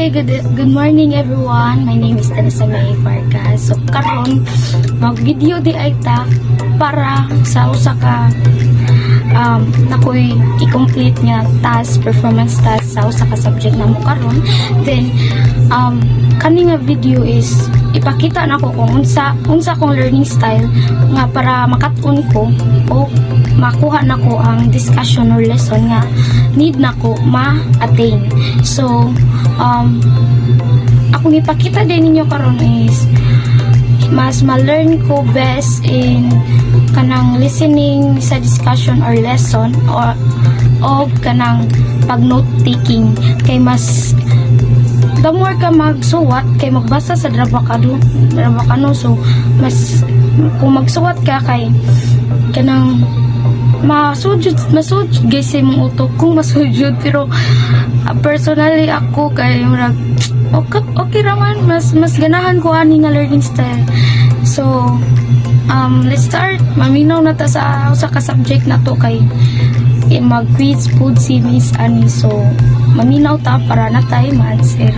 Hi, good morning everyone. My name is Teresa May Farkas. So karon mag-video di ay ta para sa usa ka nakoy i-complete nga task, performance task sa usa ka subject namo karon. Then kani nga video is ipakita nako kung unsa kong learning style nga para makat-on ko o makuha nako ang discussion or lesson nga need nako ma-attain. So akong ipakita din ninyo karon is mas ma-learn ko best in kanang listening sa discussion or lesson or kanang pag-note taking. Kay mas the more ka magsuwat kay magbasa sa drabakano, so mas kung magsuwat ka kay kanang masujud guys sa mong utok kung masujud, pero personally ako kay murag okay raman, mas ganahan ko ani nga learning style. So let's start. Maminaw na ta sa usa ka subject na to kay mag-quiz food si Miss Ani, so maminaw ta para na tayo ma-answer.